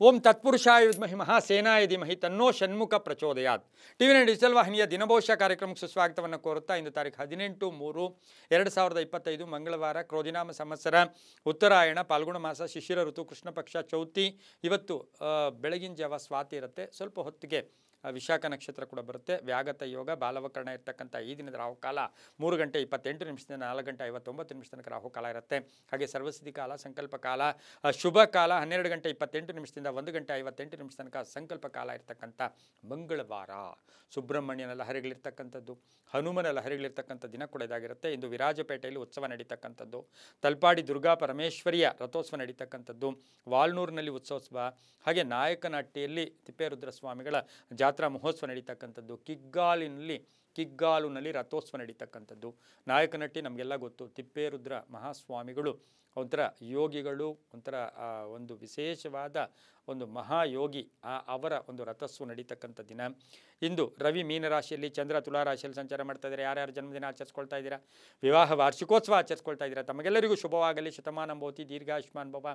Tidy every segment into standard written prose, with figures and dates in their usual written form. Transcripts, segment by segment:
ಓಂ ತತ್ಪುರುಷಾಯ ವಿದ್ಮಹಿ ಮಹಾಸೇನಾಯ ಧೀಮಹಿ ತನ್ನೋ ಷಣ್ಮುಖ ಪ್ರಚೋದಯಾತ್. ಟಿವಿ9 ಡಿಜಿಟಲ್ ವಾಹಿನಿಯ ದಿನಭವಿಷ್ಯ ಕಾರ್ಯಕ್ರಮಕ್ಕೆ ಸುಸ್ವಾಗತವನ್ನು ಕೋರುತ್ತಾ ಇಂದು ತಾರೀಕು 18/3/2025 ಮಂಗಳವಾರ ಕ್ರೋಧಿನಾಮ ಸಂವತ್ಸರ ಉತ್ತರಾಯಣ ಪಾಲ್ಗುಣ ಮಾಸ ಶಿಶಿರ ಋತು ಕೃಷ್ಣ ಪಕ್ಷ ಚೌತಿ. ಇವತ್ತು ಬೆಳಗಿನ ಜಾವ ಸ್ವಾತಿ ಇರುತ್ತೆ, ಸ್ವಲ್ಪ ಹೊತ್ತಿಗೆ ವಿಶಾಖ ನಕ್ಷತ್ರ ಕೂಡ ಬರುತ್ತೆ. ವ್ಯಾಗತ ಯೋಗ ಬಾಲವಕರಣ ಇರ್ತಕ್ಕಂಥ ಈ ದಿನದ ರಾಹುಕಾಲ 3 ಗಂಟೆ 28 ನಿಮಿಷದಿಂದ 4 ಗಂಟೆ 59 ನಿಮಿಷ ತನಕ ರಾಹುಕಾಲ ಇರುತ್ತೆ. ಹಾಗೆ ಸರ್ವಸಿದ್ಧಿ ಕಾಲ ಸಂಕಲ್ಪ ಕಾಲ ಶುಭ ಕಾಲ 12 ಗಂಟೆ 28 ನಿಮಿಷದಿಂದ 1 ಗಂಟೆ 58 ನಿಮಿಷ ತನಕ ಸಂಕಲ್ಪ ಕಾಲ ಇರ್ತಕ್ಕಂಥ ಮಂಗಳವಾರ. ಸುಬ್ರಹ್ಮಣ್ಯನ ಲಹರಿಗಳಿರ್ತಕ್ಕಂಥದ್ದು, ಹನುಮನ ಲಹರಿಗಳಿರ್ತಕ್ಕಂಥ ದಿನ ಕೂಡ ಇದಾಗಿರುತ್ತೆ. ಇಂದು ವಿರಾಜಪೇಟೆಯಲ್ಲಿ ಉತ್ಸವ ನಡೀತಕ್ಕಂಥದ್ದು, ತಲ್ಪಾಡಿ ದುರ್ಗಾ ಪರಮೇಶ್ವರಿಯ ರಥೋತ್ಸವ ನಡೀತಕ್ಕಂಥದ್ದು, ವಾಲ್ನೂರಿನಲ್ಲಿ ಉತ್ಸವೋತ್ಸವ, ಹಾಗೆ ನಾಯಕನಹಟ್ಟಿಯಲ್ಲಿ ತಿಪ್ಪೇರುದ್ರ ಸ್ವಾಮಿಗಳ ಜಾತ್ರಾ ಮಹೋತ್ಸವ ನಡೀತಕ್ಕಂಥದ್ದು, ಕಿಗ್ಗಾಲುನಲ್ಲಿ ರಥೋತ್ಸವ ನಡೀತಕ್ಕಂಥದ್ದು. ನಾಯಕನಹಟ್ಟಿ ನಮಗೆಲ್ಲ ಗೊತ್ತು, ತಿಪ್ಪೇರುದ್ರ ಮಹಾಸ್ವಾಮಿಗಳು ಒಂಥರ ಯೋಗಿಗಳು, ಒಂಥರ ಒಂದು ವಿಶೇಷವಾದ ಒಂದು ಮಹಾಯೋಗಿ, ಅವರ ಒಂದು ರಥೋತ್ಸವ ನಡೀತಕ್ಕಂಥ ದಿನ. ಇಂದು ರವಿ ಮೀನರಾಶಿಯಲ್ಲಿ, ಚಂದ್ರ ತುಲಾರಾಶಿಯಲ್ಲಿ ಸಂಚಾರ ಮಾಡ್ತಾ ಇದ್ದಾರೆ. ಯಾರ್ಯಾರು ಜನ್ಮದಿನ ಆಚರಿಸ್ಕೊಳ್ತಾ ಇದ್ದೀರಾ, ವಿವಾಹ ವಾರ್ಷಿಕೋತ್ಸವ ಆಚರಿಸ್ಕೊಳ್ತಾ ಇದ್ದೀರಾ, ತಮಗೆಲ್ಲರಿಗೂ ಶುಭವಾಗಲಿ, ಶತಮಾನಂ ಭವತಿ, ದೀರ್ಘಾಯುಷ್ಮಾನ್ ಭವ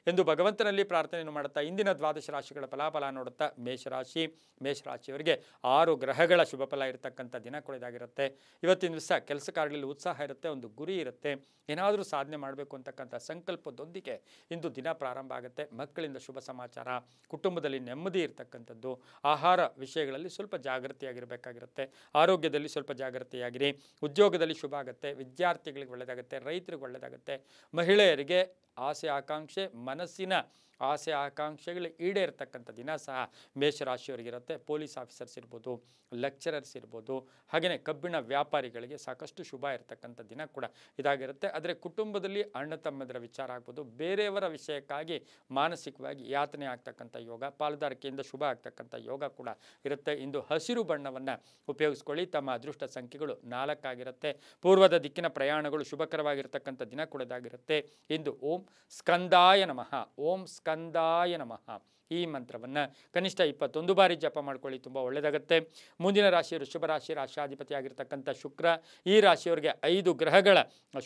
ಎಂದು ಭಗವಂತನಲ್ಲಿ ಪ್ರಾರ್ಥನೆಯನ್ನು ಮಾಡುತ್ತಾ ಇಂದಿನ ದ್ವಾದಶ ರಾಶಿಗಳ ಫಲಾಫಲ ನೋಡುತ್ತಾ ಮೇಷರಾಶಿಯವರಿಗೆ 6 ಗ್ರಹಗಳ ಶುಭ ಫಲ ಇರತಕ್ಕಂಥ ದಿನ ಕೂಡ ಇದಾಗಿರುತ್ತೆ. ಇವತ್ತಿನ ದಿವಸ ಕೆಲಸ ಕಾರ್ಯಗಳಲ್ಲಿ ಉತ್ಸಾಹ ಇರುತ್ತೆ, ಒಂದು ಗುರಿ ಇರುತ್ತೆ, ಏನಾದರೂ ಸಾಧನೆ ಮಾಡಬೇಕು ಅಂತಕ್ಕಂಥ ಸಂಕಲ್ಪದೊಂದಿಗೆ ಇಂದು ದಿನ ಪ್ರಾರಂಭ ಆಗುತ್ತೆ. ಮಕ್ಕಳಿಂದ ಶುಭ ಸಮಾಚಾರ, ಕುಟುಂಬದಲ್ಲಿ ನೆಮ್ಮದಿ ಇರತಕ್ಕಂಥದ್ದು, ಆಹಾರ ವಿಷಯಗಳಲ್ಲಿ ಸ್ವಲ್ಪ ಜಾಗೃತಿಯಾಗಿರಬೇಕಾಗಿರುತ್ತೆ, ಆರೋಗ್ಯದಲ್ಲಿ ಸ್ವಲ್ಪ ಜಾಗೃತಿಯಾಗಿರಿ, ಉದ್ಯೋಗದಲ್ಲಿ ಶುಭ ಆಗುತ್ತೆ, ವಿದ್ಯಾರ್ಥಿಗಳಿಗೆ ಒಳ್ಳೆಯದಾಗುತ್ತೆ, ರೈತರಿಗೆ ಒಳ್ಳೆಯದಾಗುತ್ತೆ, ಮಹಿಳೆಯರಿಗೆ ಆಸೆ ಆಕಾಂಕ್ಷೆ, ಮನಸ್ಸಿನ ಆಸೆ ಆಕಾಂಕ್ಷೆಗಳು ಈಡೇರ್ತಕ್ಕಂಥ ದಿನ ಸಹ ಮೇಷರಾಶಿಯವರಿಗಿರುತ್ತೆ. ಪೊಲೀಸ್ ಆಫೀಸರ್ಸ್ ಇರ್ಬೋದು, ಲೆಕ್ಚರರ್ಸ್ ಇರ್ಬೋದು, ಹಾಗೆಯೇ ಕಬ್ಬಿಣ ವ್ಯಾಪಾರಿಗಳಿಗೆ ಸಾಕಷ್ಟು ಶುಭ ಇರತಕ್ಕಂಥ ದಿನ ಕೂಡ ಇದಾಗಿರುತ್ತೆ. ಆದರೆ ಕುಟುಂಬದಲ್ಲಿ ಅಣ್ಣ ತಮ್ಮದರ ವಿಚಾರ ಆಗ್ಬೋದು, ಬೇರೆಯವರ ವಿಷಯಕ್ಕಾಗಿ ಮಾನಸಿಕವಾಗಿ ಯಾತನೆ ಆಗ್ತಕ್ಕಂಥ ಯೋಗ, ಪಾಲುದಾರಿಕೆಯಿಂದ ಶುಭ ಆಗ್ತಕ್ಕಂಥ ಯೋಗ ಕೂಡ ಇರುತ್ತೆ. ಇಂದು ಹಸಿರು ಬಣ್ಣವನ್ನು ಉಪಯೋಗಿಸ್ಕೊಳ್ಳಿ. ತಮ್ಮ ಅದೃಷ್ಟ ಸಂಖ್ಯೆಗಳು 4 ಆಗಿರುತ್ತೆ. ಪೂರ್ವದ ದಿಕ್ಕಿನ ಪ್ರಯಾಣಗಳು ಶುಭಕರವಾಗಿರ್ತಕ್ಕಂಥ ದಿನ ಕೂಡ ಇದಾಗಿರುತ್ತೆ. ಇಂದು ಓಂ ಸ್ಕಂದಾಯ ನಮಃ, ಓಂ ಸ್ಕಂದಾಯ ನಮಃ ಈ ಮಂತ್ರವನ್ನು ಕನಿಷ್ಠ 21 ಬಾರಿ ಜಪ ಮಾಡ್ಕೊಳ್ಳಿ, ತುಂಬ ಒಳ್ಳೆಯದಾಗುತ್ತೆ. ಮುಂದಿನ ರಾಶಿ ವೃಷಭ ರಾಶಿ, ರಾಷ್ಟ್ರಾಧಿಪತಿ ಆಗಿರ್ತಕ್ಕಂಥ ಶುಕ್ರ. ಈ ರಾಶಿಯವರಿಗೆ 5 ಗ್ರಹಗಳ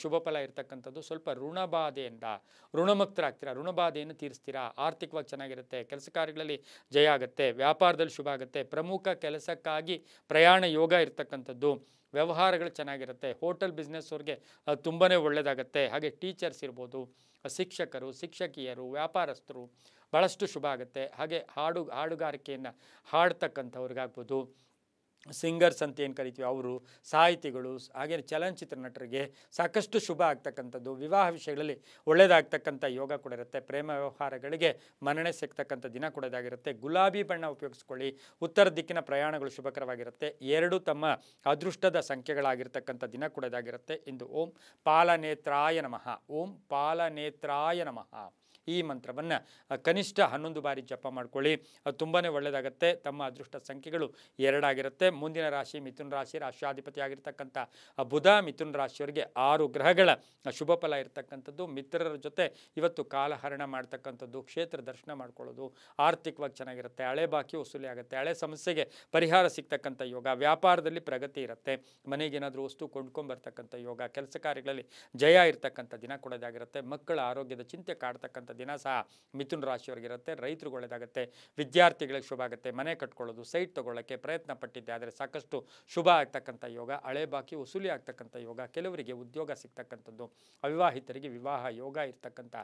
ಶುಭ ಫಲ ಇರತಕ್ಕಂಥದ್ದು. ಸ್ವಲ್ಪ ಋಣಬಾಧೆಯಿಂದ ಋಣಮುಕ್ತರಾಗ್ತೀರಾ, ಋಣಬಾಧೆಯನ್ನು ತೀರಿಸ್ತೀರಾ, ಆರ್ಥಿಕವಾಗಿ ಚೆನ್ನಾಗಿರುತ್ತೆ, ಕೆಲಸ ಕಾರ್ಯಗಳಲ್ಲಿ ಜಯ ಆಗುತ್ತೆ, ವ್ಯಾಪಾರದಲ್ಲಿ ಶುಭ ಆಗುತ್ತೆ, ಪ್ರಮುಖ ಕೆಲಸಕ್ಕಾಗಿ ಪ್ರಯಾಣ ಯೋಗ ಇರತಕ್ಕಂಥದ್ದು, ವ್ಯವಹಾರಗಳು ಚೆನ್ನಾಗಿರುತ್ತೆ, ಹೋಟೆಲ್ ಬಿಸ್ನೆಸ್ ಅವ್ರಿಗೆ ತುಂಬಾ ಒಳ್ಳೆಯದಾಗುತ್ತೆ. ಹಾಗೆ ಟೀಚರ್ಸ್ ಇರ್ಬೋದು, ಶಿಕ್ಷಕರು, ಶಿಕ್ಷಕಿಯರು, ವ್ಯಾಪಾರಸ್ಥರು ಭಾಳಷ್ಟು ಶುಭ ಆಗುತ್ತೆ. ಹಾಗೆ ಹಾಡುಗಾರಿಕೆಯನ್ನು ಹಾಡ್ತಕ್ಕಂಥವ್ರಿಗಾಗ್ಬೋದು, ಸಿಂಗರ್ಸ್ ಅಂತ ಏನು ಕರಿತೀವಿ ಅವರು, ಸಾಹಿತಿಗಳು, ಹಾಗೆ ಚಲನಚಿತ್ರ ನಟರಿಗೆ ಸಾಕಷ್ಟು ಶುಭ ಆಗ್ತಕ್ಕಂಥದ್ದು. ವಿವಾಹ ವಿಷಯಗಳಲ್ಲಿ ಒಳ್ಳೆಯದಾಗ್ತಕ್ಕಂಥ ಯೋಗ ಕೂಡ ಇರುತ್ತೆ. ಪ್ರೇಮ ವ್ಯವಹಾರಗಳಿಗೆ ಮನ್ನಣೆ ಸಿಗ್ತಕ್ಕಂಥ ದಿನ ಕೂಡ ಇದಾಗಿರುತ್ತೆ. ಗುಲಾಬಿ ಬಣ್ಣ ಉಪಯೋಗಿಸ್ಕೊಳ್ಳಿ. ಉತ್ತರ ದಿಕ್ಕಿನ ಪ್ರಯಾಣಗಳು ಶುಭಕರವಾಗಿರುತ್ತೆ. 2 ತಮ್ಮ ಅದೃಷ್ಟದ ಸಂಖ್ಯೆಗಳಾಗಿರ್ತಕ್ಕಂಥ ದಿನ ಕೂಡ ಇದಾಗಿರುತ್ತೆ. ಇಂದು ಓಂ ಪಾಲನೇತ್ರಾಯ ನಮಃ, ಓಂ ಪಾಲನೇತ್ರಾಯ ನಮಃ ಈ ಮಂತ್ರವನ್ನು ಕನಿಷ್ಠ 11 ಬಾರಿ ಜಪ ಮಾಡ್ಕೊಳ್ಳಿ, ಅದು ತುಂಬಾ ಒಳ್ಳೆಯದಾಗುತ್ತೆ. ತಮ್ಮ ಅದೃಷ್ಟ ಸಂಖ್ಯೆಗಳು 2 ಆಗಿರುತ್ತೆ. ಮುಂದಿನ ರಾಶಿ ಮಿಥುನ ರಾಶಿ, ರಾಷ್ಟ್ರಾಧಿಪತಿ ಆಗಿರ್ತಕ್ಕಂಥ ಬುಧ. ಮಿಥುನ ರಾಶಿಯವರಿಗೆ 6 ಗ್ರಹಗಳ ಶುಭ ಫಲ ಇರತಕ್ಕಂಥದ್ದು. ಮಿತ್ರರ ಜೊತೆ ಇವತ್ತು ಕಾಲಹರಣ ಮಾಡ್ತಕ್ಕಂಥದ್ದು, ಕ್ಷೇತ್ರ ದರ್ಶನ ಮಾಡ್ಕೊಳ್ಳೋದು, ಆರ್ಥಿಕವಾಗಿ ಚೆನ್ನಾಗಿರುತ್ತೆ, ಹಳೆ ಬಾಕಿ ವಸೂಲಿ ಆಗುತ್ತೆ, ಹಳೆ ಸಮಸ್ಯೆಗೆ ಪರಿಹಾರ ಸಿಗ್ತಕ್ಕಂಥ ಯೋಗ, ವ್ಯಾಪಾರದಲ್ಲಿ ಪ್ರಗತಿ ಇರುತ್ತೆ, ಮನೆಗೇನಾದರೂ ವಸ್ತು ಕೊಂಡ್ಕೊಂಬರ್ತಕ್ಕಂಥ ಯೋಗ, ಕೆಲಸ ಕಾರ್ಯಗಳಲ್ಲಿ ಜಯ ಇರ್ತಕ್ಕಂಥ ದಿನ ಕೂಡ ಇದಾಗಿರುತ್ತೆ. ಮಕ್ಕಳ ಆರೋಗ್ಯದ ಚಿಂತೆ ಕಾಡ್ತಕ್ಕಂಥ ದಿನ ಸಹ ಮಿಥುನ ರಾಶಿಯವರಿಗಿರುತ್ತೆ. ರೈತರಿಗೆ ಒಳ್ಳೆಯದಾಗುತ್ತೆ, ವಿದ್ಯಾರ್ಥಿಗಳಿಗೆ ಶುಭ ಆಗುತ್ತೆ, ಮನೆ ಕಟ್ಕೊಳ್ಳೋದು, ಸೈಟ್ ತೊಗೊಳ್ಳೋಕ್ಕೆ ಪ್ರಯತ್ನ ಪಟ್ಟಿದ್ದೆ ಆದರೆ ಸಾಕಷ್ಟು ಶುಭ ಆಗ್ತಕ್ಕಂಥ ಯೋಗ, ಹಳೆ ಬಾಕಿ ವಸೂಲಿ ಆಗ್ತಕ್ಕಂಥ ಯೋಗ, ಕೆಲವರಿಗೆ ಉದ್ಯೋಗ ಸಿಗ್ತಕ್ಕಂಥದ್ದು, ಅವಿವಾಹಿತರಿಗೆ ವಿವಾಹ ಯೋಗ ಇರ್ತಕ್ಕಂಥ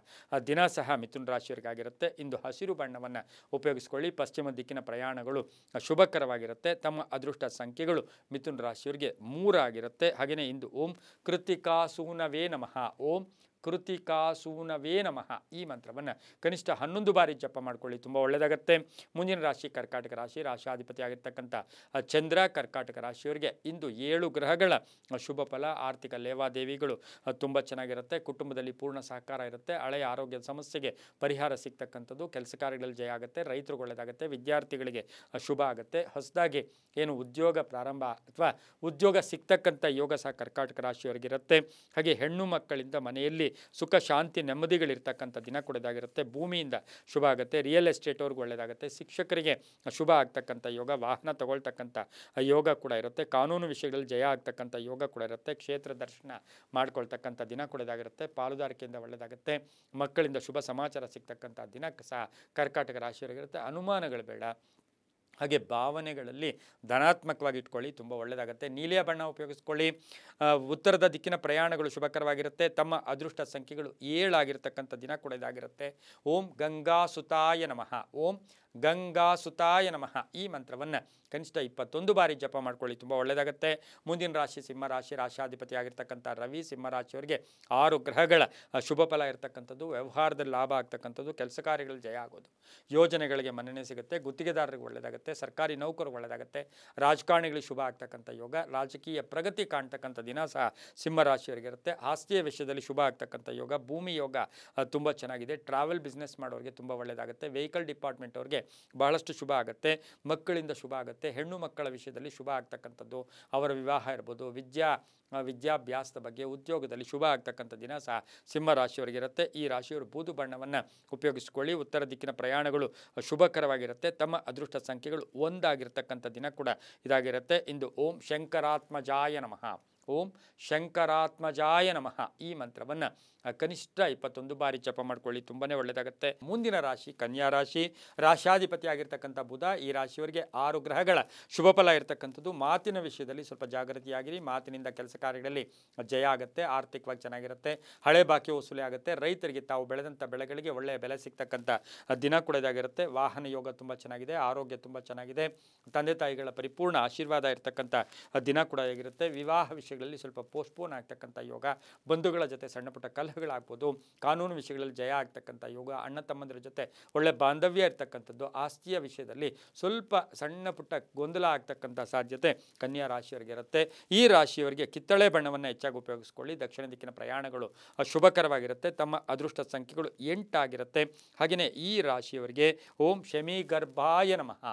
ದಿನ ಸಹ ಮಿಥುನ ರಾಶಿಯವರಿಗಾಗಿರುತ್ತೆ. ಇಂದು ಹಸಿರು ಬಣ್ಣವನ್ನು ಉಪಯೋಗಿಸ್ಕೊಳ್ಳಿ. ಪಶ್ಚಿಮ ದಿಕ್ಕಿನ ಪ್ರಯಾಣಗಳು ಶುಭಕರವಾಗಿರುತ್ತೆ. ತಮ್ಮ ಅದೃಷ್ಟ ಸಂಖ್ಯೆಗಳು ಮಿಥುನ ರಾಶಿಯವರಿಗೆ 3 ಆಗಿರುತ್ತೆ. ಹಾಗೆಯೇ ಇಂದು ಓಂ ಕೃತಿಕಾಸೂನವೇ ನಮಃ, ಓಂ ಕೃತಿಕಾಸೂನವೇ ನಮಃ ಈ ಮಂತ್ರವನ್ನು ಕನಿಷ್ಠ 11 ಬಾರಿ ಜಪ ಮಾಡ್ಕೊಳ್ಳಿ, ತುಂಬ ಒಳ್ಳೆಯದಾಗುತ್ತೆ. ಮುಂದಿನ ರಾಶಿ ಕರ್ಕಾಟಕ ರಾಶಿ, ರಾಷ್ಟ್ರಾಧಿಪತಿ ಆಗಿರ್ತಕ್ಕಂಥ ಚಂದ್ರ. ಕರ್ಕಾಟಕ ರಾಶಿಯವರಿಗೆ ಇಂದು 7 ಗ್ರಹಗಳ ಶುಭ ಫಲ. ಆರ್ಥಿಕ ಲೇವಾದೇವಿಗಳು ತುಂಬ ಚೆನ್ನಾಗಿರುತ್ತೆ, ಕುಟುಂಬದಲ್ಲಿ ಪೂರ್ಣ ಸಹಕಾರ ಇರುತ್ತೆ, ಹಳೆಯ ಆರೋಗ್ಯದ ಸಮಸ್ಯೆಗೆ ಪರಿಹಾರ ಸಿಗ್ತಕ್ಕಂಥದ್ದು, ಕೆಲಸ ಕಾರ್ಯಗಳಲ್ಲಿ ಜಯ ಆಗುತ್ತೆ, ರೈತರಿಗೆ ಒಳ್ಳೆಯದಾಗುತ್ತೆ, ವಿದ್ಯಾರ್ಥಿಗಳಿಗೆ ಶುಭ ಆಗುತ್ತೆ. ಹೊಸದಾಗಿ ಏನು ಉದ್ಯೋಗ ಪ್ರಾರಂಭ ಅಥವಾ ಉದ್ಯೋಗ ಸಿಗ್ತಕ್ಕಂಥ ಯೋಗ ಸಹ ಕರ್ಕಾಟಕ ರಾಶಿಯವರಿಗಿರುತ್ತೆ. ಹಾಗೆ ಹೆಣ್ಣು ಮಕ್ಕಳಿಂದ ಮನೆಯಲ್ಲಿ ಕುಟುಂಬದಲ್ಲಿ ಸುಖ ಶಾಂತಿ ನೆಮ್ಮದಿಗಳಿರ್ತಕ್ಕಂಥ ದಿನ ಕೂಡ ಇದಾಗಿರುತ್ತೆ. ಭೂಮಿಯಿಂದ ಶುಭ ಆಗುತ್ತೆ. ರಿಯಲ್ ಎಸ್ಟೇಟ್ ಅವ್ರಿಗೆ ಒಳ್ಳೆಯದಾಗುತ್ತೆ. ಶಿಕ್ಷಕರಿಗೆ ಶುಭ ಆಗ್ತಕ್ಕಂಥ ಯೋಗ, ವಾಹನ ತಗೊಳ್ತಕ್ಕಂಥ ಯೋಗ ಕೂಡ ಇರುತ್ತೆ. ಕಾನೂನು ವಿಷಯಗಳಲ್ಲಿ ಜಯ ಆಗ್ತಕ್ಕಂಥ ಯೋಗ ಕೂಡ ಇರುತ್ತೆ. ಕ್ಷೇತ್ರ ದರ್ಶನ ಮಾಡ್ಕೊಳ್ತಕ್ಕಂಥ ದಿನ ಕೂಡ ಇದಾಗಿರುತ್ತೆ. ಪಾಲುದಾರಿಕೆಯಿಂದ ಒಳ್ಳೆಯದಾಗುತ್ತೆ. ಮಕ್ಕಳಿಂದ ಶುಭ ಸಮಾಚಾರ ಸಿಗ್ತಕ್ಕಂಥ ದಿನ ಸಹ ಕರ್ಕಾಟಕ ರಾಶಿಯವರಿಗಿರುತ್ತೆ. ಅನುಮಾನಗಳು ಬೇಡ. ಹಾಗೆ ಭಾವನೆಗಳಲ್ಲಿ ಧನಾತ್ಮಕವಾಗಿ ಇಟ್ಕೊಳ್ಳಿ, ತುಂಬ ಒಳ್ಳೆಯದಾಗುತ್ತೆ. ನೀಲಿಯ ಬಣ್ಣ ಉಪಯೋಗಿಸ್ಕೊಳ್ಳಿ. ಉತ್ತರದ ದಿಕ್ಕಿನ ಪ್ರಯಾಣಗಳು ಶುಭಕರವಾಗಿರುತ್ತೆ. ತಮ್ಮ ಅದೃಷ್ಟ ಸಂಖ್ಯೆಗಳು 7 ಆಗಿರ್ತಕ್ಕಂಥ ದಿನ ಕೂಡ ಇದಾಗಿರುತ್ತೆ. ಓಂ ಗಂಗಾಸುತಾಯ ನಮಃ. ಓಂ ಗಂಗಾಸುತಾಯ ನಮಃ ಈ ಮಂತ್ರವನ್ನು ಕನಿಷ್ಠ 21 ಬಾರಿ ಜಪ ಮಾಡ್ಕೊಳ್ಳಿ, ತುಂಬ ಒಳ್ಳೆಯದಾಗುತ್ತೆ. ಮುಂದಿನ ರಾಶಿ ಸಿಂಹರಾಶಿ. ರಾಶಾಧಿಪತಿ ಆಗಿರ್ತಕ್ಕಂಥ ರವಿ ಸಿಂಹರಾಶಿಯವರಿಗೆ 6 ಗ್ರಹಗಳ ಶುಭ ಫಲ ಇರತಕ್ಕಂಥದ್ದು. ವ್ಯವಹಾರದಲ್ಲಿ ಲಾಭ ಆಗ್ತಕ್ಕಂಥದ್ದು. ಕೆಲಸ ಕಾರ್ಯಗಳಲ್ಲಿ ಜಯ ಆಗೋದು. ಯೋಜನೆಗಳಿಗೆ ಮನ್ನಣೆ ಸಿಗುತ್ತೆ. ಗುತ್ತಿಗೆದಾರರಿಗೆ ಒಳ್ಳೆಯದಾಗುತ್ತೆ. ಸರ್ಕಾರಿ ನೌಕರಿಗೆ ಒಳ್ಳೆಯದಾಗುತ್ತೆ. ರಾಜಕಾರಣಿಗಳಿಗೆ ಶುಭ ಆಗ್ತಕ್ಕಂಥ ಯೋಗ. ರಾಜಕೀಯ ಪ್ರಗತಿ ಕಾಣ್ತಕ್ಕಂಥ ದಿನ ಸಹ ಸಿಂಹರಾಶಿಯವರಿಗಿರುತ್ತೆ. ಆಸ್ತಿಯ ವಿಷಯದಲ್ಲಿ ಶುಭ ಆಗ್ತಕ್ಕಂಥ ಯೋಗ. ಭೂಮಿ ಯೋಗ ತುಂಬ ಚೆನ್ನಾಗಿದೆ. ಟ್ರಾವೆಲ್ ಬಿಸ್ನೆಸ್ ಮಾಡೋರಿಗೆ ತುಂಬ ಒಳ್ಳೆಯದಾಗುತ್ತೆ. ವೆಹಿಕಲ್ ಡಿಪಾರ್ಟ್ಮೆಂಟ್ ಅವ್ರಿಗೆ ಬಹಳಷ್ಟು ಶುಭ ಆಗುತ್ತೆ. ಮಕ್ಕಳಿಂದ ಶುಭ ಆಗುತ್ತೆ. ಹೆಣ್ಣು ಮಕ್ಕಳ ವಿಷಯದಲ್ಲಿ ಶುಭ ಆಗ್ತಕ್ಕಂಥದ್ದು. ಅವರ ವಿವಾಹ ಇರ್ಬೋದು, ವಿದ್ಯಾಭ್ಯಾಸದ ಬಗ್ಗೆ, ಉದ್ಯೋಗದಲ್ಲಿ ಶುಭ ಆಗ್ತಕ್ಕಂಥ ದಿನ ಸಹ ಸಿಂಹರಾಶಿಯವರಿಗಿರುತ್ತೆ. ಈ ರಾಶಿಯವರು ಬೂದು ಬಣ್ಣವನ್ನು ಉಪಯೋಗಿಸಿಕೊಳ್ಳಿ. ಉತ್ತರ ದಿಕ್ಕಿನ ಪ್ರಯಾಣಗಳು ಶುಭಕರವಾಗಿರುತ್ತೆ. ತಮ್ಮ ಅದೃಷ್ಟ ಸಂಖ್ಯೆಗಳು 1 ಆಗಿರ್ತಕ್ಕಂಥ ದಿನ ಕೂಡ ಇದಾಗಿರುತ್ತೆ. ಇಂದು ಓಂ ಶಂಕರಾತ್ಮಜಾಯ ನಮಃ. ಓಂ ಶಂಕರಾತ್ಮಜಾಯ ನಮಃ ಈ ಮಂತ್ರವನ್ನು ಕನಿಷ್ಠ 21 ಬಾರಿ ಜಪ ಮಾಡ್ಕೊಳ್ಳಿ, ತುಂಬಾ ಒಳ್ಳೆಯದಾಗುತ್ತೆ. ಮುಂದಿನ ರಾಶಿ ಕನ್ಯಾ ರಾಶಿ. ರಾಶಾಧಿಪತಿ ಆಗಿರ್ತಕ್ಕಂಥ ಬುಧ. ಈ ರಾಶಿಯವರಿಗೆ 6 ಗ್ರಹಗಳ ಶುಭ ಫಲ ಇರತಕ್ಕಂಥದ್ದು. ಮಾತಿನ ವಿಷಯದಲ್ಲಿ ಸ್ವಲ್ಪ ಜಾಗೃತಿಯಾಗಿರಿ. ಮಾತಿನಿಂದ ಕೆಲಸ ಕಾರ್ಯಗಳಲ್ಲಿ ಜಯ ಆಗುತ್ತೆ. ಆರ್ಥಿಕವಾಗಿ ಚೆನ್ನಾಗಿರುತ್ತೆ. ಹಳೆ ಬಾಕಿ ವಸೂಲಿ ಆಗುತ್ತೆ. ರೈತರಿಗೆ ತಾವು ಬೆಳೆದಂಥ ಬೆಳೆಗಳಿಗೆ ಒಳ್ಳೆಯ ಬೆಲೆ ಸಿಗ್ತಕ್ಕಂಥ ದಿನ ಕೂಡ ಇದಾಗಿರುತ್ತೆ. ವಾಹನ ಯೋಗ ತುಂಬ ಚೆನ್ನಾಗಿದೆ. ಆರೋಗ್ಯ ತುಂಬ ಚೆನ್ನಾಗಿದೆ. ತಂದೆ ತಾಯಿಗಳ ಪರಿಪೂರ್ಣ ಆಶೀರ್ವಾದ ಇರತಕ್ಕಂಥ ದಿನ ಕೂಡ ಆಗಿರುತ್ತೆ. ವಿವಾಹ ವಿಷಯಗಳಲ್ಲಿ ಸ್ವಲ್ಪ ಪೋಸ್ಟ್ಪೋನ್ ಆಗ್ತಕ್ಕಂಥ ಯೋಗ. ಬಂಧುಗಳ ಜೊತೆ ಸಣ್ಣ ಪುಟ್ಟ ಕಲಹಗಳಾಗ್ಬೋದು. ಕಾನೂನು ವಿಷಯಗಳಲ್ಲಿ ಜಯ ಆಗ್ತಕ್ಕಂಥ ಯೋಗ. ಅಣ್ಣ ತಮ್ಮಂದಿರ ಜೊತೆ ಒಳ್ಳೆ ಬಾಂಧವ್ಯ ಇರ್ತಕ್ಕಂಥದ್ದು. ಆಸ್ತಿಯ ವಿಷಯದಲ್ಲಿ ಸ್ವಲ್ಪ ಸಣ್ಣ ಪುಟ್ಟ ಗೊಂದಲ ಆಗ್ತಕ್ಕಂಥ ಸಾಧ್ಯತೆ ಕನ್ಯಾ ರಾಶಿಯವರಿಗೆ ಇರುತ್ತೆ. ಈ ರಾಶಿಯವರಿಗೆ ಕಿತ್ತಳೆ ಬಣ್ಣವನ್ನು ಹೆಚ್ಚಾಗಿ ಉಪಯೋಗಿಸ್ಕೊಳ್ಳಿ. ದಕ್ಷಿಣ ದಿಕ್ಕಿನ ಪ್ರಯಾಣಗಳು ಶುಭಕರವಾಗಿರುತ್ತೆ. ತಮ್ಮ ಅದೃಷ್ಟ ಸಂಖ್ಯೆಗಳು 8 ಆಗಿರುತ್ತೆ. ಹಾಗೆಯೇ ಈ ರಾಶಿಯವರಿಗೆ ಓಂ ಶಮಿ ಗರ್ಭಾಯ ನಮಃ.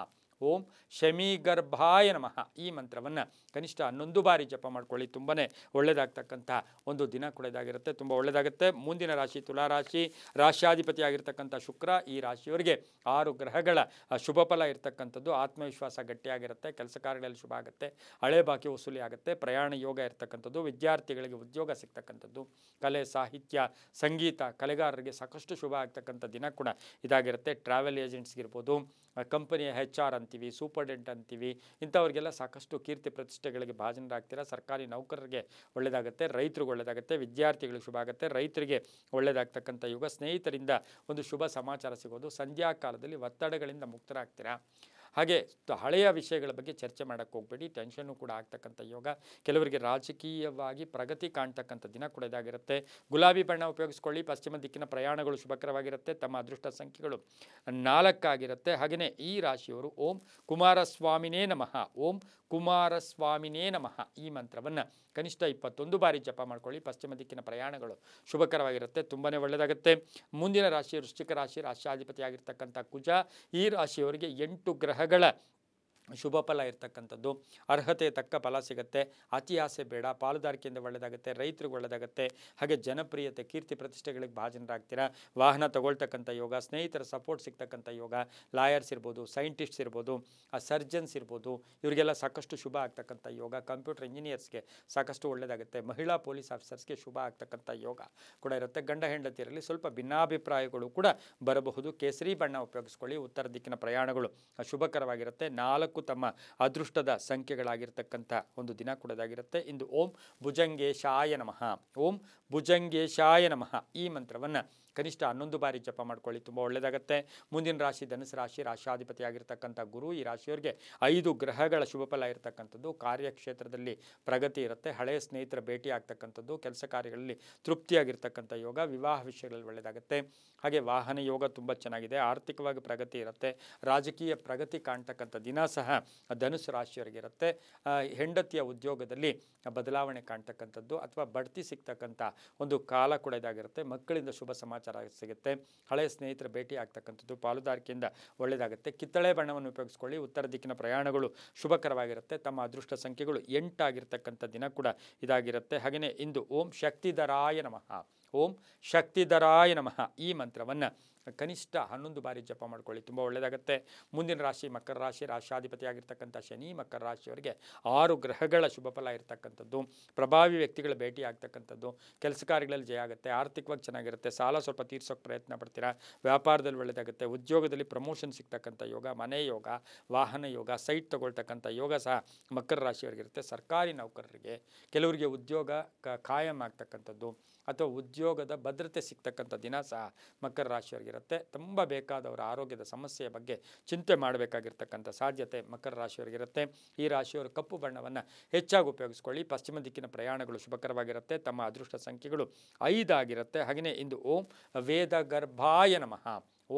ಓಂ ಶಮಿ ಗರ್ಭಾಯ ನಮಃ ಈ ಮಂತ್ರವನ್ನು ಕನಿಷ್ಠ 11 ಬಾರಿ ಜಪ ಮಾಡ್ಕೊಳ್ಳಿ, ತುಂಬಾ ಒಳ್ಳೆಯದಾಗ್ತಕ್ಕಂಥ ಒಂದು ದಿನ ಕೂಡ ಇದಾಗಿರುತ್ತೆ. ತುಂಬ ಒಳ್ಳೆಯದಾಗುತ್ತೆ. ಮುಂದಿನ ರಾಶಿ ತುಲಾರಾಶಿ. ರಾಶ್ಯಾಧಿಪತಿ ಆಗಿರ್ತಕ್ಕಂಥ ಶುಕ್ರ. ಈ ರಾಶಿಯವರಿಗೆ 6 ಗ್ರಹಗಳ ಶುಭ ಫಲ ಇರ್ತಕ್ಕಂಥದ್ದು. ಆತ್ಮವಿಶ್ವಾಸ ಗಟ್ಟಿಯಾಗಿರುತ್ತೆ. ಕೆಲಸ ಕಾರ್ಯಗಳಲ್ಲಿ ಶುಭ ಆಗುತ್ತೆ. ಹಳೆ ಬಾಕಿ ವಸೂಲಿ ಆಗುತ್ತೆ. ಪ್ರಯಾಣ ಯೋಗ ಇರ್ತಕ್ಕಂಥದ್ದು. ವಿದ್ಯಾರ್ಥಿಗಳಿಗೆ ಉದ್ಯೋಗ ಸಿಗ್ತಕ್ಕಂಥದ್ದು. ಕಲೆ ಸಾಹಿತ್ಯ ಸಂಗೀತ ಕಲೆಗಾರರಿಗೆ ಸಾಕಷ್ಟು ಶುಭ ಆಗ್ತಕ್ಕಂಥ ದಿನ ಕೂಡ ಇದಾಗಿರುತ್ತೆ. ಟ್ರಾವೆಲ್ ಏಜೆಂಟ್ಸ್ಗಿರ್ಬೋದು, ಕಂಪನಿಯ HR ಅಂತೀವಿ, ಸೂಪರ್ಡೆಂಟ್ ಅಂತೀವಿ, ಇಂಥವ್ರಿಗೆಲ್ಲ ಸಾಕಷ್ಟು ಕೀರ್ತಿ ಪ್ರತಿಷ್ಠೆಗಳಿಗೆ ಭಾಜನರಾಗ್ತೀರಾ. ಸರ್ಕಾರಿ ನೌಕರರಿಗೆ ಒಳ್ಳೆಯದಾಗುತ್ತೆ. ರೈತರಿಗೆ ಒಳ್ಳೆಯದಾಗುತ್ತೆ. ವಿದ್ಯಾರ್ಥಿಗಳಿಗೆ ಶುಭ ಆಗುತ್ತೆ. ರೈತರಿಗೆ ಒಳ್ಳೆಯದಾಗ್ತಕ್ಕಂಥ ಯುಗ. ಸ್ನೇಹಿತರಿಂದ ಒಂದು ಶುಭ ಸಮಾಚಾರ ಸಿಗೋದು. ಸಂಧ್ಯಾ ಕಾಲದಲ್ಲಿ ಒತ್ತಡಗಳಿಂದ ಮುಕ್ತರಾಗ್ತೀರಾ. ಹಾಗೆ ಹಳೆಯ ವಿಷಯಗಳ ಬಗ್ಗೆ ಚರ್ಚೆ ಮಾಡೋಕ್ಕೆ ಹೋಗಬೇಡಿ. ಟೆನ್ಷನ್ನು ಕೂಡ ಆಗ್ತಕ್ಕಂಥ ಯೋಗ. ಕೆಲವರಿಗೆ ರಾಜಕೀಯವಾಗಿ ಪ್ರಗತಿ ಕಾಣ್ತಕ್ಕಂಥ ದಿನ ಕೂಡ ಇದಾಗಿರುತ್ತೆ. ಗುಲಾಬಿ ಬಣ್ಣ ಉಪಯೋಗಿಸ್ಕೊಳ್ಳಿ. ಪಶ್ಚಿಮ ದಿಕ್ಕಿನ ಪ್ರಯಾಣಗಳು ಶುಭಕರವಾಗಿರುತ್ತೆ. ತಮ್ಮ ಅದೃಷ್ಟ ಸಂಖ್ಯೆಗಳು 4 ಆಗಿರುತ್ತೆ. ಹಾಗೆಯೇ ಈ ರಾಶಿಯವರು ಓಂ ಕುಮಾರಸ್ವಾಮಿನೇ ನಮಃ. ಓಂ ಕುಮಾರಸ್ವಾಮಿನೇ ನಮಃ ಈ ಮಂತ್ರವನ್ನು ಕನಿಷ್ಠ 21 ಬಾರಿ ಜಪ ಮಾಡ್ಕೊಳ್ಳಿ. ಪಶ್ಚಿಮ ದಿಕ್ಕಿನ ಪ್ರಯಾಣಗಳು ಶುಭಕರವಾಗಿರುತ್ತೆ. ತುಂಬಾ ಒಳ್ಳೆಯದಾಗುತ್ತೆ. ಮುಂದಿನ ರಾಶಿ ವೃಶ್ಚಿಕ ರಾಶಿ. ರಾಶ್ಯಾಧಿಪತಿ ಆಗಿರ್ತಕ್ಕಂಥ ಕುಜ. ಈ ರಾಶಿಯವರಿಗೆ 8 ಗ್ರಹಗಳ ಶುಭ ಫಲ ಇರ್ತಕ್ಕಂಥದ್ದು. ಅರ್ಹತೆ ತಕ್ಕ ಫಲ ಸಿಗುತ್ತೆ. ಅತಿ ಆಸೆ ಬೇಡ. ಪಾಲುದಾರಿಕೆಯಿಂದ ಒಳ್ಳೆಯದಾಗುತ್ತೆ. ರೈತರಿಗೆ ಒಳ್ಳೆಯದಾಗುತ್ತೆ. ಹಾಗೆ ಜನಪ್ರಿಯತೆ ಕೀರ್ತಿ ಪ್ರತಿಷ್ಠೆಗಳಿಗೆ ಭಾಜನರಾಗ್ತೀರಾ. ವಾಹನ ತಗೊಳ್ತಕ್ಕಂಥ ಯೋಗ. ಸ್ನೇಹಿತರ ಸಪೋರ್ಟ್ ಸಿಗ್ತಕ್ಕಂಥ ಯೋಗ. ಲಾಯರ್ಸ್ ಇರ್ಬೋದು, ಸೈಂಟಿಸ್ಟ್ಸ್ ಇರ್ಬೋದು, ಸರ್ಜನ್ಸ್ ಇರ್ಬೋದು, ಇವರಿಗೆಲ್ಲ ಸಾಕಷ್ಟು ಶುಭ ಆಗ್ತಕ್ಕಂಥ ಯೋಗ. ಕಂಪ್ಯೂಟರ್ ಇಂಜಿನಿಯರ್ಸ್ಗೆ ಸಾಕಷ್ಟು ಒಳ್ಳೆಯದಾಗುತ್ತೆ. ಮಹಿಳಾ ಪೊಲೀಸ್ ಆಫೀಸರ್ಸ್ಗೆ ಶುಭ ಆಗ್ತಕ್ಕಂಥ ಯೋಗ ಕೂಡ ಇರುತ್ತೆ. ಗಂಡ ಹೆಂಡತಿಯರಲ್ಲಿ ಸ್ವಲ್ಪ ಭಿನ್ನಾಭಿಪ್ರಾಯಗಳು ಕೂಡ ಬರಬಹುದು. ಕೇಸರಿ ಬಣ್ಣ ಉಪಯೋಗಿಸ್ಕೊಳ್ಳಿ. ಉತ್ತರ ದಿಕ್ಕಿನ ಪ್ರಯಾಣಗಳು ಶುಭಕರವಾಗಿರುತ್ತೆ. 4 ತಮ್ಮ ಅದೃಷ್ಟದ ಸಂಖ್ಯೆಗಳಾಗಿರ್ತಕ್ಕಂಥ ಒಂದು ದಿನ ಕೂಡ ಇದಾಗಿರುತ್ತೆ. ಇಂದು ಓಂ ಭುಜಂಗೇಶಾಯ ನಮಃ. ಓಂ ಭುಜಂಗೇಶಾಯ ನಮಃ ಈ ಮಂತ್ರವನ್ನು ಕನಿಷ್ಠ 11 ಬಾರಿ ಜಪ ಮಾಡ್ಕೊಳ್ಳಿ, ತುಂಬ ಒಳ್ಳೆಯದಾಗುತ್ತೆ. ಮುಂದಿನ ರಾಶಿ ಧನುಸು ರಾಶಿ. ರಾಶಾಧಿಪತಿ ಆಗಿರ್ತಕ್ಕಂಥ ಗುರು. ಈ ರಾಶಿಯವರಿಗೆ 5 ಗ್ರಹಗಳ ಶುಭ ಫಲ ಇರತಕ್ಕಂಥದ್ದು. ಕಾರ್ಯಕ್ಷೇತ್ರದಲ್ಲಿ ಪ್ರಗತಿ ಇರುತ್ತೆ. ಹಳೆಯ ಸ್ನೇಹಿತರ ಭೇಟಿ ಆಗ್ತಕ್ಕಂಥದ್ದು. ಕೆಲಸ ಕಾರ್ಯಗಳಲ್ಲಿ ತೃಪ್ತಿಯಾಗಿರ್ತಕ್ಕಂಥ ಯೋಗ. ವಿವಾಹ ವಿಷಯಗಳಲ್ಲಿ ಒಳ್ಳೆಯದಾಗುತ್ತೆ. ಹಾಗೆ ವಾಹನ ಯೋಗ ತುಂಬ ಚೆನ್ನಾಗಿದೆ. ಆರ್ಥಿಕವಾಗಿ ಪ್ರಗತಿ ಇರುತ್ತೆ. ರಾಜಕೀಯ ಪ್ರಗತಿ ಕಾಣ್ತಕ್ಕಂಥ ದಿನ ಸಹ ಧನುಸು ರಾಶಿಯವರಿಗಿರುತ್ತೆ. ಹೆಂಡತಿಯ ಉದ್ಯೋಗದಲ್ಲಿ ಬದಲಾವಣೆ ಕಾಣ್ತಕ್ಕಂಥದ್ದು ಅಥವಾ ಬಡ್ತಿ ಸಿಗ್ತಕ್ಕಂಥ ಒಂದು ಕಾಲ ಕೂಡ ಇದಾಗಿರುತ್ತೆ. ಮಕ್ಕಳಿಂದ ಶುಭ ಸಮಾಚಾರ ಸಿಗುತ್ತೆ. ಹಳೆಯ ಸ್ನೇಹಿತರ ಭೇಟಿ ಆಗ್ತಕ್ಕಂಥದ್ದು. ಪಾಲುದಾರಿಕೆಯಿಂದ ಒಳ್ಳೆಯದಾಗುತ್ತೆ. ಕಿತ್ತಳೆ ಬಣ್ಣವನ್ನು ಉಪಯೋಗಿಸ್ಕೊಳ್ಳಿ. ಉತ್ತರ ದಿಕ್ಕಿನ ಪ್ರಯಾಣಗಳು ಶುಭಕರವಾಗಿರುತ್ತೆ. ತಮ್ಮ ಅದೃಷ್ಟ ಸಂಖ್ಯೆಗಳು 8 ಆಗಿರ್ತಕ್ಕಂಥ ದಿನ ಕೂಡ ಇದಾಗಿರುತ್ತೆ. ಹಾಗೆಯೇ ಇಂದು ಓಂ ಶಕ್ತಿಧರಾಯ ನಮಃ. ಓಂ ಶಕ್ತಿಧರಾಯ ನಮಃ ಈ ಮಂತ್ರವನ್ನು ಕನಿಷ್ಠ 11 ಬಾರಿ ಜಪ ಮಾಡ್ಕೊಳ್ಳಿ, ತುಂಬ ಒಳ್ಳೆಯದಾಗುತ್ತೆ. ಮುಂದಿನ ರಾಶಿ ಮಕರ ರಾಶಿ, ರಾಶಾಧಿಪತಿಯಾಗಿರ್ತಕ್ಕಂಥ ಶನಿ ಮಕರ ರಾಶಿಯವರಿಗೆ 6 ಗ್ರಹಗಳ ಶುಭ ಫಲ ಇರತಕ್ಕಂಥದ್ದು, ಪ್ರಭಾವಿ ವ್ಯಕ್ತಿಗಳ ಭೇಟಿ ಆಗ್ತಕ್ಕಂಥದ್ದು, ಕೆಲಸ ಕಾರ್ಯಗಳಲ್ಲಿ ಜಯ ಆಗುತ್ತೆ, ಆರ್ಥಿಕವಾಗಿ ಚೆನ್ನಾಗಿರುತ್ತೆ, ಸಾಲ ಸ್ವಲ್ಪ ತೀರ್ಸೋಕೆ ಪ್ರಯತ್ನ ಪಡ್ತೀರಾ, ವ್ಯಾಪಾರದಲ್ಲಿ ಒಳ್ಳೆಯದಾಗುತ್ತೆ, ಉದ್ಯೋಗದಲ್ಲಿ ಪ್ರಮೋಷನ್ ಸಿಗ್ತಕ್ಕಂಥ ಯೋಗ, ಮನೆ ಯೋಗ, ವಾಹನ ಯೋಗ, ಸೈಟ್ ತಗೊಳ್ತಕ್ಕಂಥ ಯೋಗ ಸಹ ಮಕರ ರಾಶಿಯವರಿಗಿರುತ್ತೆ. ಸರ್ಕಾರಿ ನೌಕರರಿಗೆ ಕೆಲವರಿಗೆ ಉದ್ಯೋಗ ಕಾಯಂ ಆಗ್ತಕ್ಕಂಥದ್ದು ಅಥವಾ ಉದ್ಯೋಗದ ಭದ್ರತೆ ಸಿಗ್ತಕ್ಕಂಥ ದಿನ ಸಹ ಮಕರ ರಾಶಿಯವರಿಗಿರುತ್ತೆ. ತುಂಬ ಬೇಕಾದವರ ಆರೋಗ್ಯದ ಸಮಸ್ಯೆಯ ಬಗ್ಗೆ ಚಿಂತೆ ಮಾಡಬೇಕಾಗಿರ್ತಕ್ಕಂಥ ಸಾಧ್ಯತೆ ಮಕರ ರಾಶಿಯವರಿಗಿರುತ್ತೆ. ಈ ರಾಶಿಯವರು ಕಪ್ಪು ಬಣ್ಣವನ್ನು ಹೆಚ್ಚಾಗಿ ಉಪಯೋಗಿಸ್ಕೊಳ್ಳಿ. ಪಶ್ಚಿಮ ದಿಕ್ಕಿನ ಪ್ರಯಾಣಗಳು ಶುಭಕರವಾಗಿರುತ್ತೆ. ತಮ್ಮ ಅದೃಷ್ಟ ಸಂಖ್ಯೆಗಳು 5 ಆಗಿರುತ್ತೆ. ಹಾಗೆಯೇ ಇಂದು ಓಂ ವೇದಗರ್ಭಾಯ ನಮಃ,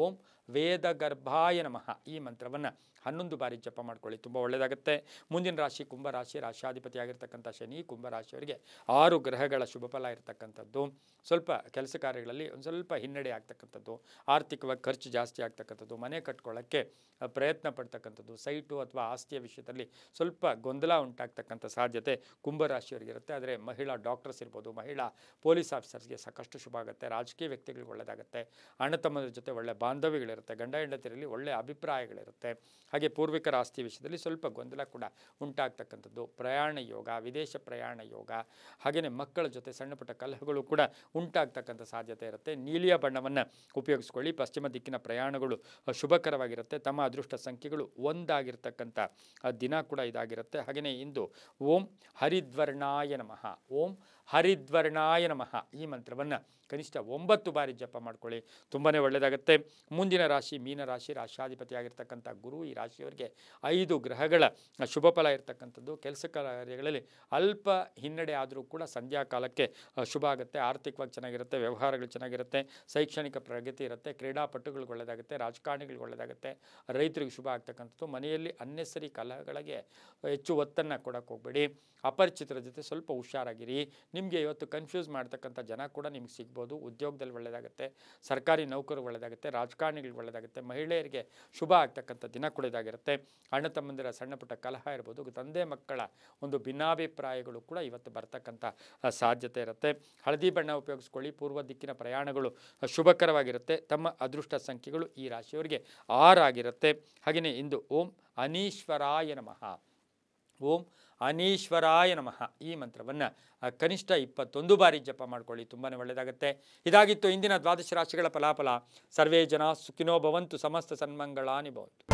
ಓಂ ವೇದಗರ್ಭಾಯ ನಮಃ ಈ ಮಂತ್ರವನ್ನು 11 ಬಾರಿ ಜಪ ಮಾಡ್ಕೊಳ್ಳಿ, ತುಂಬ ಒಳ್ಳೆಯದಾಗುತ್ತೆ. ಮುಂದಿನ ರಾಶಿ ಕುಂಭರಾಶಿ, ರಾಶಾಧಿಪತಿಯಾಗಿರ್ತಕ್ಕಂಥ ಶನಿ ಕುಂಭರಾಶಿಯವರಿಗೆ 6 ಗ್ರಹಗಳ ಶುಭ ಫಲ ಇರತಕ್ಕಂಥದ್ದು. ಸ್ವಲ್ಪ ಕೆಲಸ ಕಾರ್ಯಗಳಲ್ಲಿ ಒಂದು ಸ್ವಲ್ಪ ಹಿನ್ನಡೆ ಆಗ್ತಕ್ಕಂಥದ್ದು, ಆರ್ಥಿಕವಾಗಿ ಖರ್ಚು ಜಾಸ್ತಿ ಆಗ್ತಕ್ಕಂಥದ್ದು, ಮನೆ ಕಟ್ಕೊಳ್ಳೋಕ್ಕೆ ಪ್ರಯತ್ನ ಪಡ್ತಕ್ಕಂಥದ್ದು, ಸೈಟು ಅಥವಾ ಆಸ್ತಿಯ ವಿಷಯದಲ್ಲಿ ಸ್ವಲ್ಪ ಗೊಂದಲ ಉಂಟಾಗ್ತಕ್ಕಂಥ ಸಾಧ್ಯತೆ ಕುಂಭರಾಶಿಯವರಿಗಿರುತ್ತೆ. ಆದರೆ ಮಹಿಳಾ ಡಾಕ್ಟರ್ಸ್ ಇರ್ಬೋದು, ಮಹಿಳಾ ಪೊಲೀಸ್ ಆಫೀಸರ್ಸ್ಗೆ ಸಾಕಷ್ಟು ಶುಭ ಆಗುತ್ತೆ. ರಾಜಕೀಯ ವ್ಯಕ್ತಿಗಳಿಗೆ ಒಳ್ಳೆಯದಾಗುತ್ತೆ. ಅಣ್ಣ ತಮ್ಮದ ಜೊತೆ ಒಳ್ಳೆ ಬಾಂಧವ್ಯಗಳಿರುತ್ತೆ. ಗಂಡ ಹೆಂಡತಿಯರಲ್ಲಿ ಒಳ್ಳೆಯ ಅಭಿಪ್ರಾಯಗಳಿರುತ್ತೆ. ಹಾಗೆ ಪೂರ್ವಿಕರ ಆಸ್ತಿ ವಿಷಯದಲ್ಲಿ ಸ್ವಲ್ಪ ಗೊಂದಲ ಕೂಡ ಉಂಟಾಗ್ತಕ್ಕಂಥದ್ದು, ಪ್ರಯಾಣ ಯೋಗ, ವಿದೇಶ ಪ್ರಯಾಣ ಯೋಗ, ಹಾಗೆಯೇ ಮಕ್ಕಳ ಜೊತೆ ಸಣ್ಣ ಪುಟ್ಟ ಕಲಹಗಳು ಕೂಡ ಉಂಟಾಗ್ತಕ್ಕಂಥ ಸಾಧ್ಯತೆ ಇರುತ್ತೆ. ನೀಲಿಯ ಬಣ್ಣವನ್ನು ಉಪಯೋಗಿಸ್ಕೊಳ್ಳಿ. ಪಶ್ಚಿಮ ದಿಕ್ಕಿನ ಪ್ರಯಾಣಗಳು ಶುಭಕರವಾಗಿರುತ್ತೆ. ತಮ್ಮ ಅದೃಷ್ಟ ಸಂಖ್ಯೆಗಳು 1 ಆಗಿರ್ತಕ್ಕಂಥ ದಿನ ಕೂಡ ಇದಾಗಿರುತ್ತೆ. ಹಾಗೆಯೇ ಇಂದು ಓಂ ಹರಿದ್ವರ್ಣಾಯ ನಮಃ, ಓಂ ಹರಿದ್ವರ್ಣಾಯ ನಮಃ ಈ ಮಂತ್ರವನ್ನು ಕನಿಷ್ಠ 9 ಬಾರಿ ಜಪ ಮಾಡ್ಕೊಳ್ಳಿ, ತುಂಬಾ ಒಳ್ಳೆಯದಾಗುತ್ತೆ. ಮುಂದಿನ ರಾಶಿ ಮೀನರಾಶಿ, ರಾಶಾಧಿಪತಿಯಾಗಿರ್ತಕ್ಕಂಥ ಗುರು ಈ ರಾಶಿಯವರಿಗೆ 5 ಗ್ರಹಗಳ ಶುಭ ಫಲ ಇರತಕ್ಕಂಥದ್ದು. ಕೆಲಸ ಕಾರ್ಯಗಳಲ್ಲಿ ಅಲ್ಪ ಹಿನ್ನಡೆ ಆದರೂ ಕೂಡ ಸಂಧ್ಯಾ ಕಾಲಕ್ಕೆ ಶುಭ ಆಗುತ್ತೆ. ಆರ್ಥಿಕವಾಗಿ ಚೆನ್ನಾಗಿರುತ್ತೆ, ವ್ಯವಹಾರಗಳು ಚೆನ್ನಾಗಿರುತ್ತೆ, ಶೈಕ್ಷಣಿಕ ಪ್ರಗತಿ ಇರುತ್ತೆ, ಕ್ರೀಡಾಪಟುಗಳಿಗೆ ಒಳ್ಳೆಯದಾಗುತ್ತೆ, ರಾಜಕಾರಣಿಗಳಿಗೆ ಒಳ್ಳೆಯದಾಗುತ್ತೆ, ರೈತರಿಗೆ ಶುಭ ಆಗ್ತಕ್ಕಂಥದ್ದು. ಮನೆಯಲ್ಲಿ ಅನ್ನೆಸರಿ ಕಲಹಗಳಿಗೆ ಹೆಚ್ಚು ಒತ್ತನ್ನು ಕೊಡೋಕ್ಕೆ ಹೋಗಬೇಡಿ. ಅಪರಿಚಿತರ ಜೊತೆ ಸ್ವಲ್ಪ ಹುಷಾರಾಗಿರಿ. ನಿಮಗೆ ಇವತ್ತು ಕನ್ಫ್ಯೂಸ್ ಮಾಡ್ತಕ್ಕಂಥ ಜನ ಕೂಡ ನಿಮ್ಗೆ ಸಿಗ್ಬೋದು. ಉದ್ಯೋಗದಲ್ಲಿ ಒಳ್ಳೆಯದಾಗುತ್ತೆ, ಸರ್ಕಾರಿ ನೌಕರು ಒಳ್ಳೆಯದಾಗುತ್ತೆ, ರಾಜಕಾರಣಿಗಳಿಗೆ ಒಳ್ಳೆಯದಾಗುತ್ತೆ, ಮಹಿಳೆಯರಿಗೆ ಶುಭ ಆಗ್ತಕ್ಕಂಥ ದಿನ ಕೂಡ ಇದಾಗಿರುತ್ತೆ. ಅಣ್ಣ ತಮ್ಮಂದಿರ ಸಣ್ಣ ಪುಟ್ಟ ಕಲಹ ಇರ್ಬೋದು, ತಂದೆ ಮಕ್ಕಳ ಒಂದು ಭಿನ್ನಾಭಿಪ್ರಾಯಗಳು ಕೂಡ ಇವತ್ತು ಬರ್ತಕ್ಕಂಥ ಸಾಧ್ಯತೆ ಇರುತ್ತೆ. ಹಳದಿ ಬಣ್ಣ ಉಪಯೋಗಿಸ್ಕೊಳ್ಳಿ. ಪೂರ್ವ ದಿಕ್ಕಿನ ಪ್ರಯಾಣಗಳು ಶುಭಕರವಾಗಿರುತ್ತೆ. ತಮ್ಮ ಅದೃಷ್ಟ ಸಂಖ್ಯೆಗಳು ಈ ರಾಶಿಯವರಿಗೆ 6 ಆಗಿರುತ್ತೆ. ಹಾಗೆಯೇ ಇಂದು ಓಂ ಅನೀಶ್ವರಾಯ ನಮಃ, ಓಂ ಅನೀಶ್ವರಾಯ ನಮಃ ಈ ಮಂತ್ರವನ್ನು ಕನಿಷ್ಠ 21 ಬಾರಿ ಜಪ ಮಾಡ್ಕೊಳ್ಳಿ, ತುಂಬಾ ಒಳ್ಳೆಯದಾಗುತ್ತೆ. ಇದಾಗಿತ್ತು ಇಂದಿನ ದ್ವಾದಶ ರಾಶಿಗಳ ಫಲಾಫಲ. ಸರ್ವೇ ಜನ ಸುಖಿನೋ ಭವಂತು, ಸಮಸ್ತ ಸನ್ಮಂಗಳಾನಿ ಭವಂತು.